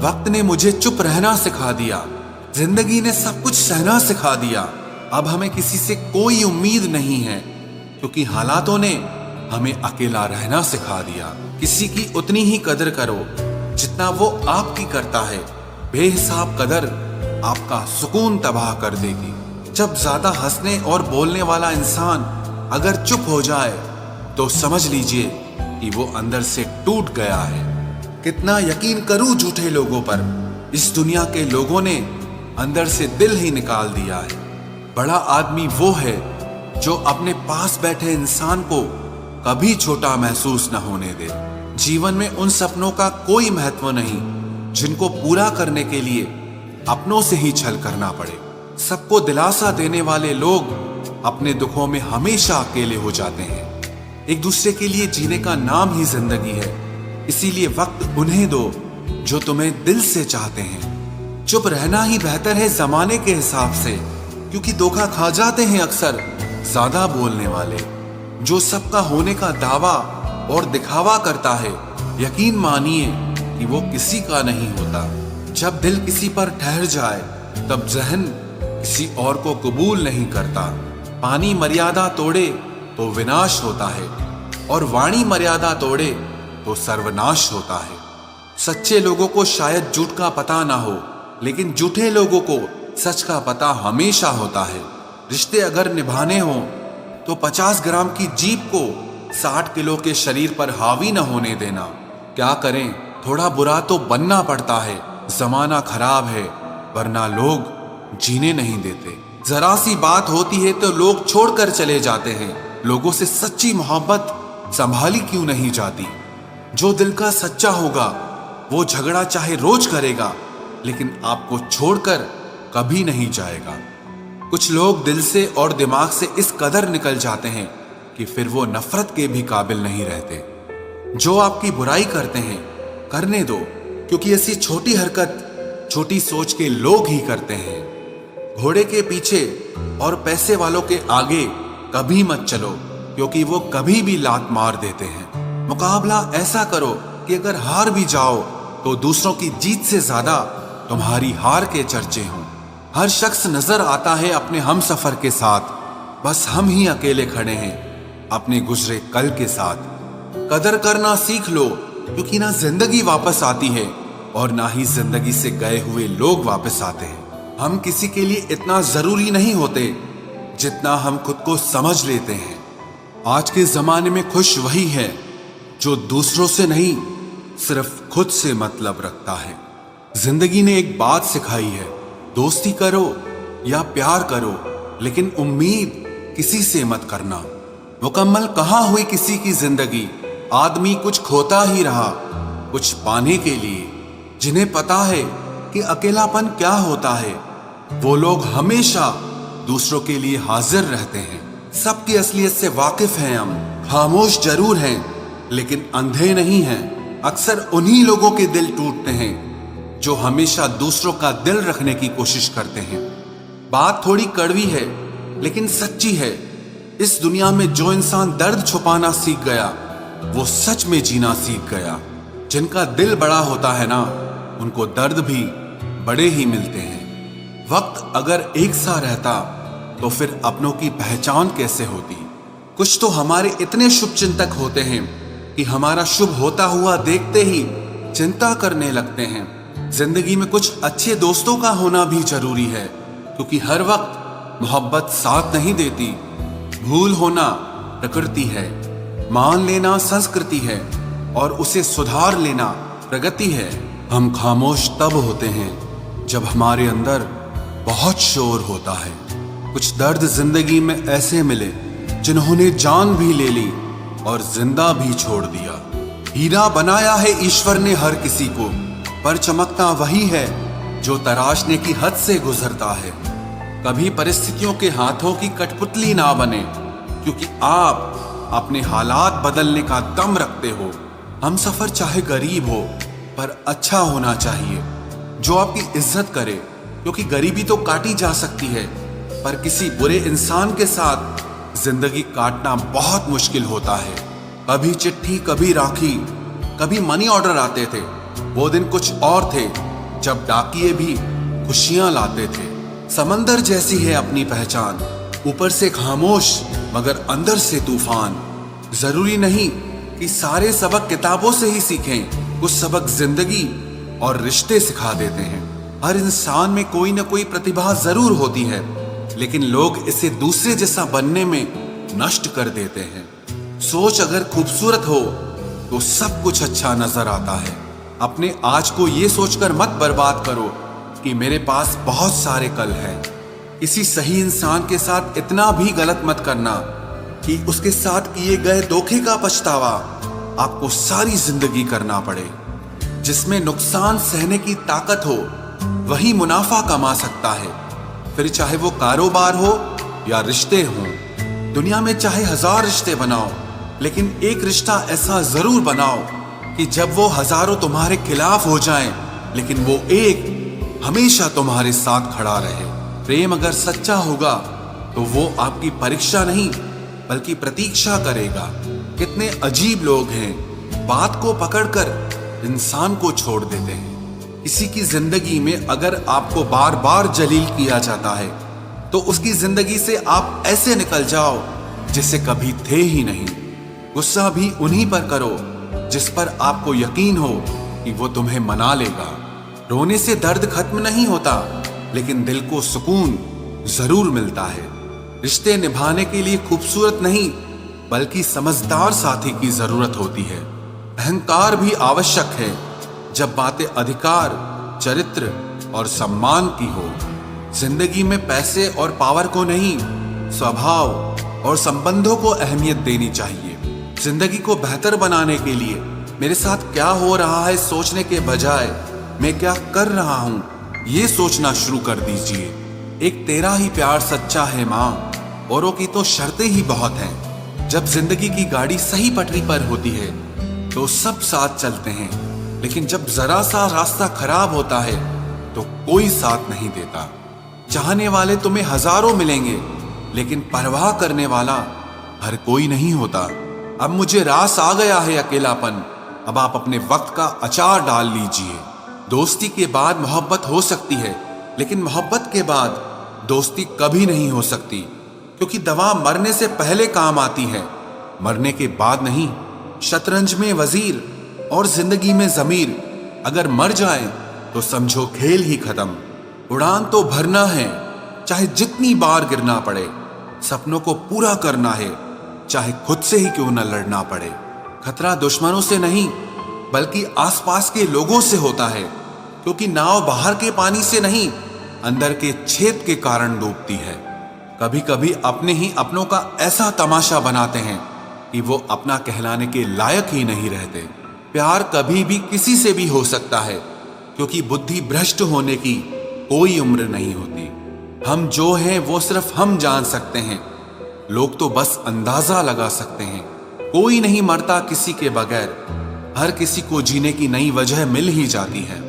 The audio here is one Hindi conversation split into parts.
वक्त ने मुझे चुप रहना सिखा दिया, जिंदगी ने सब कुछ सहना सिखा दिया। अब हमें किसी से कोई उम्मीद नहीं है, क्योंकि हालातों ने हमें अकेला रहना सिखा दिया। किसी की उतनी ही कदर करो जितना वो आपकी करता है। बेहिसाब कदर आपका सुकून तबाह कर देगी। जब ज्यादा हंसने और बोलने वाला इंसान अगर चुप हो जाए तो समझ लीजिए कि वो अंदर से टूट गया है। कितना यकीन करूं झूठे लोगों पर, इस दुनिया के लोगों ने अंदर से दिल ही निकाल दिया है। बड़ा आदमी वो है जो अपने पास बैठे इंसान को कभी छोटा महसूस न होने दे। जीवन में उन सपनों का कोई महत्व नहीं जिनको पूरा करने के लिए अपनों से ही छल करना पड़े। सबको दिलासा देने वाले लोग अपने दुखों में हमेशा अकेले हो जाते हैं। एक दूसरे के लिए जीने का नाम ही जिंदगी है, इसीलिए वक्त उन्हें दो जो तुम्हें दिल से चाहते हैं। चुप रहना ही बेहतर है जमाने के हिसाब से, क्योंकि धोखा खा जाते हैं अक्सर ज्यादा बोलने वाले। जो सबका होने का दावा और दिखावा करता है, यकीन मानिए कि वो किसी का नहीं होता। जब दिल किसी पर ठहर जाए तब जहन किसी और को कबूल नहीं करता। पानी मर्यादा तोड़े तो विनाश होता है, और वाणी मर्यादा तोड़े तो सर्वनाश होता है। सच्चे लोगों को शायद झूठ का पता ना हो, लेकिन झूठे लोगों को सच का पता हमेशा होता है। रिश्ते अगर निभाने हो तो 50 ग्राम की जीभ को 60 किलो के शरीर पर हावी न होने देना। क्या करें, थोड़ा बुरा तो बनना पड़ता है। जमाना खराब है, वरना लोग जीने नहीं देते। जरा सी बात होती है तो लोग छोड़कर चले जाते हैं। लोगों से सच्ची मोहब्बत संभाली क्यों नहीं जाती? जो दिल का सच्चा होगा वो झगड़ा चाहे रोज करेगा, लेकिन आपको छोड़कर कभी नहीं जाएगा। कुछ लोग दिल से और दिमाग से इस कदर निकल जाते हैं कि फिर वो नफरत के भी काबिल नहीं रहते। जो आपकी बुराई करते हैं करने दो, क्योंकि ऐसी छोटी हरकत छोटी सोच के लोग ही करते हैं। घोड़े के पीछे और पैसे वालों के आगे कभी मत चलो, क्योंकि वो कभी भी लात मार देते हैं। मुकाबला ऐसा करो कि अगर हार भी जाओ तो दूसरों की जीत से ज्यादा तुम्हारी हार के चर्चे हों। हर शख्स नजर आता है अपने हम सफर के साथ, बस हम ही अकेले खड़े हैं अपने गुजरे कल के साथ। कदर करना सीख लो, क्योंकि ना जिंदगी वापस आती है और ना ही जिंदगी से गए हुए लोग वापस आते हैं। हम किसी के लिए इतना जरूरी नहीं होते जितना हम खुद को समझ लेते हैं। आज के जमाने में खुश वही है जो दूसरों से नहीं, सिर्फ खुद से मतलब रखता है। जिंदगी ने एक बात सिखाई है, दोस्ती करो या प्यार करो, लेकिन उम्मीद किसी से मत करना। मुकम्मल कहाँ हुई किसी की जिंदगी? आदमी कुछ खोता ही रहा कुछ पाने के लिए। जिन्हें पता है कि अकेलापन क्या होता है, वो लोग हमेशा दूसरों के लिए हाजिर रहते हैं। सबकी असलियत से वाकिफ हैं हम, खामोश जरूर हैं लेकिन अंधे नहीं हैं। अक्सर उन्हीं लोगों के दिल टूटते हैं जो हमेशा दूसरों का दिल रखने की कोशिश करते हैं। बात थोड़ी कड़वी है लेकिन सच्ची है। इस दुनिया में जो इंसान दर्द छुपाना सीख गया वो सच में जीना सीख गया। जिनका दिल बड़ा होता है ना, उनको दर्द भी बड़े ही मिलते हैं। वक्त अगर एक सा रहता तो फिर अपनों की पहचान कैसे होती? कुछ तो हमारे इतने शुभ चिंतक होते हैं कि हमारा शुभ होता हुआ देखते ही चिंता करने लगते हैं। जिंदगी में कुछ अच्छे दोस्तों का होना भी जरूरी है, क्योंकि हर वक्त मोहब्बत साथ नहीं देती। भूल होना प्रकृति है, मान लेना संस्कृति है, और उसे सुधार लेना प्रगति है। हम खामोश तब होते हैं जब हमारे अंदर बहुत शोर होता है। कुछ दर्द जिंदगी में ऐसे मिले जिन्होंने जान भी ले ली और जिंदा भी छोड़ दिया। हीरा बनाया है ईश्वर ने हर किसी को, पर चमकता वही है जो तराशने की हद से गुजरता है। कभी परिस्थितियों के हाथों की कठपुतली ना बने, क्योंकि आप अपने हालात बदलने का दम रखते हो। हम सफर चाहे गरीब हो पर अच्छा होना चाहिए, जो आपकी इज्जत करे, क्योंकि गरीबी तो काटी जा सकती है, पर किसी बुरे इंसान के साथ जिंदगी काटना बहुत मुश्किल होता है। कभी चिट्ठी, कभी राखी, कभी मनी ऑर्डर आते थे। वो दिन कुछ और थे जब डाकिये भी खुशियां लाते थे। समंदर जैसी है अपनी पहचान, ऊपर से खामोश मगर अंदर से तूफान। जरूरी नहीं कि सारे सबक किताबों से ही सीखें, कुछ सबक जिंदगी और रिश्ते सिखा देते हैं। हर इंसान में कोई ना कोई प्रतिभा जरूर होती है, लेकिन लोग इसे दूसरे जैसा बनने में नष्ट कर देते हैं। सोच अगर खूबसूरत हो तो सब कुछ अच्छा नजर आता है। अपने आज को ये सोचकर मत बर्बाद करो कि मेरे पास बहुत सारे कल हैं। किसी सही इंसान के साथ इतना भी गलत मत करना कि उसके साथ किए गए धोखे का पछतावा आपको सारी जिंदगी करना पड़े। जिसमें नुकसान सहने की ताकत हो वही मुनाफा कमा सकता है, फिर चाहे वो कारोबार हो या रिश्ते हों। दुनिया में चाहे 1000 रिश्ते बनाओ, लेकिन एक रिश्ता ऐसा जरूर बनाओ कि जब वो हजारों तुम्हारे खिलाफ हो जाएं, लेकिन वो एक हमेशा तुम्हारे साथ खड़ा रहे। प्रेम अगर सच्चा होगा तो वो आपकी परीक्षा नहीं बल्कि प्रतीक्षा करेगा। कितने अजीब लोग हैं, बात को पकड़कर इंसान को छोड़ देते हैं। किसी की जिंदगी में अगर आपको बार बार जलील किया जाता है तो उसकी जिंदगी से आप ऐसे निकल जाओ जिसे कभी थे ही नहीं। गुस्सा भी उन्हीं पर करो जिस पर आपको यकीन हो कि वो तुम्हें मना लेगा। रोने से दर्द खत्म नहीं होता, लेकिन दिल को सुकून जरूर मिलता है। रिश्ते निभाने के लिए खूबसूरत नहीं बल्कि समझदार साथी की जरूरत होती है। अहंकार भी आवश्यक है जब बातें अधिकार, चरित्र और सम्मान की हो। जिंदगी में पैसे और पावर को नहीं, स्वभाव और संबंधों को अहमियत देनी चाहिए। जिंदगी को बेहतर बनाने के लिए मेरे साथ क्या हो रहा है सोचने के बजाय मैं क्या कर रहा हूं ये सोचना शुरू कर दीजिए। एक तेरा ही प्यार सच्चा है मां, औरों की तो शर्तें ही बहुत हैं। जब जिंदगी की गाड़ी सही पटरी पर होती है तो सब साथ चलते हैं, लेकिन जब जरा सा रास्ता खराब होता है तो कोई साथ नहीं देता। चाहने वाले तुम्हें हजारों मिलेंगे, लेकिन परवाह करने वाला हर कोई नहीं होता। अब मुझे रास आ गया है अकेलापन, अब आप अपने वक्त का अचार डाल लीजिए। दोस्ती के बाद मोहब्बत हो सकती है, लेकिन मोहब्बत के बाद दोस्ती कभी नहीं हो सकती, क्योंकि दवा मरने से पहले काम आती है, मरने के बाद नहीं। शतरंज में वजीर और जिंदगी में जमीर अगर मर जाए तो समझो खेल ही खत्म। उड़ान तो भरना है, चाहे जितनी बार गिरना पड़े। सपनों को पूरा करना है, चाहे खुद से ही क्यों न लड़ना पड़े। खतरा दुश्मनों से नहीं बल्कि आसपास के लोगों से होता है, क्योंकि नाव बाहर के पानी से नहीं अंदर के छेद के कारण डूबती है। कभी कभी अपने ही अपनों का ऐसा तमाशा बनाते हैं कि वो अपना कहलाने के लायक ही नहीं रहते। प्यार कभी भी किसी से भी हो सकता है, क्योंकि बुद्धि भ्रष्ट होने की कोई उम्र नहीं होती। हम जो हैं वो सिर्फ हम जान सकते हैं, लोग तो बस अंदाजा लगा सकते हैं। कोई नहीं मरता किसी के बगैर, हर किसी को जीने की नई वजह मिल ही जाती है।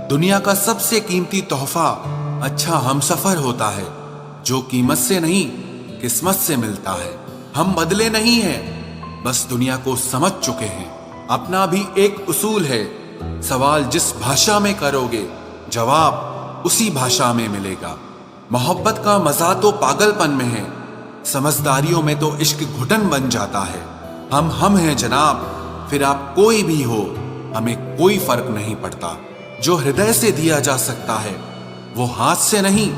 दुनिया का सबसे कीमती तोहफा अच्छा हमसफर होता है, जो कीमत से नहीं किस्मत से मिलता है। हम बदले नहीं हैं, बस दुनिया को समझ चुके हैं। अपना भी एक उसूल है, सवाल जिस भाषा में करोगे जवाब उसी भाषा में मिलेगा। मोहब्बत का मजा तो पागलपन में है, समझदारियों में तो इश्क घुटन बन जाता है। हम हैं जनाब, फिर आप कोई भी हो, हमें कोई फर्क नहीं पड़ता। जो हृदय से दिया जा सकता है वो हाथ से नहीं,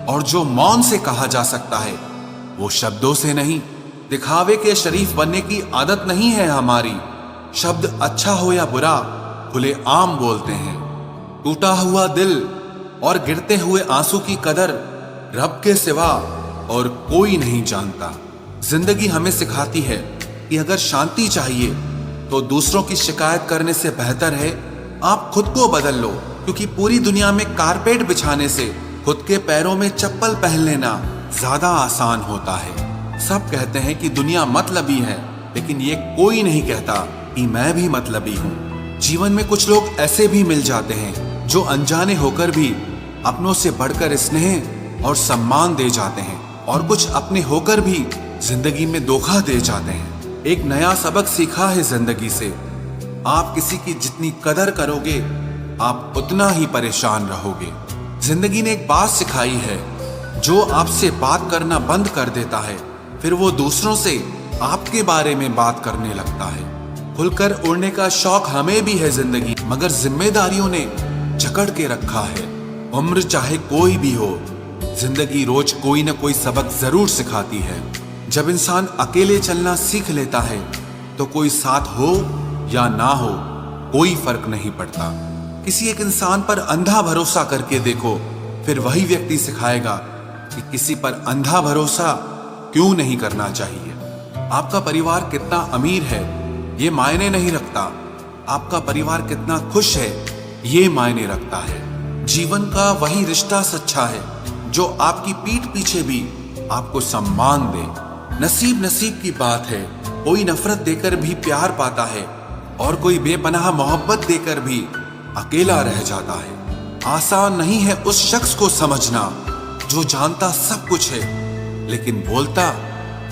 और जो मौन से कहा जा सकता है वो शब्दों से नहीं। दिखावे के शरीफ बनने की आदत नहीं है हमारी। शब्द अच्छा हो या बुरा खुले आम बोलते हैं। टूटा हुआ दिल और गिरते हुए आंसू की कदर रब के सिवा और कोई नहीं जानता। जिंदगी हमें सिखाती है कि अगर शांति चाहिए तो दूसरों की शिकायत करने से बेहतर है आप खुद को बदल लो, क्योंकि पूरी दुनिया में कारपेट बिछाने से खुद के पैरों में चप्पल पहन लेना ज्यादा आसान होता है। सब कहते हैं कि दुनिया मतलबी है, लेकिन ये कोई नहीं कहता कि मैं भी मतलबी हूँ। जीवन में कुछ लोग ऐसे भी मिल जाते हैं जो अनजाने होकर भी अपनों से बढ़कर स्नेह और सम्मान दे जाते हैं, और कुछ अपने होकर भी जिंदगी में धोखा दे जाते हैं। एक नया सबक सीखा है जिंदगी से, आप किसी की जितनी कदर करोगे आप उतना ही परेशान रहोगे। जिंदगी ने एक बात सिखाई है, जो आपसे बात करना बंद कर देता है फिर वो दूसरों से आपके बारे में बात करने लगता है। खुलकर उड़ने का शौक हमें भी है जिंदगी, मगर जिम्मेदारियों ने जकड़ के रखा है। उम्र चाहे कोई भी हो, जिंदगी रोज कोई ना कोई सबक जरूर सिखाती है। जब इंसान अकेले चलना सीख लेता है तो कोई साथ हो या ना हो कोई फर्क नहीं पड़ता। किसी एक इंसान पर अंधा भरोसा करके देखो, फिर वही व्यक्ति सिखाएगा कि किसी पर अंधा भरोसा क्यों नहीं करना चाहिए। आपका परिवार कितना अमीर है ये मायने नहीं रखता, आपका परिवार कितना खुश है ये मायने रखता है। जीवन का वही रिश्ता सच्चा है जो आपकी पीठ पीछे भी आपको सम्मान दे। नसीब नसीब की बात है, कोई नफरत देकर भी प्यार पाता है और कोई बेपनाह मोहब्बत देकर भी अकेला रह जाता है। आसान नहीं है उस शख्स को समझना जो जानता सब कुछ है लेकिन बोलता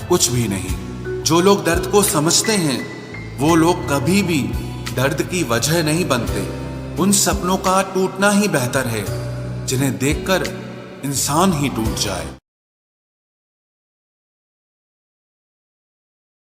कुछ भी नहीं। जो लोग दर्द को समझते हैं वो लोग कभी भी दर्द की वजह नहीं बनते। उन सपनों का टूटना ही बेहतर है जिन्हें देखकर इंसान ही टूट जाए।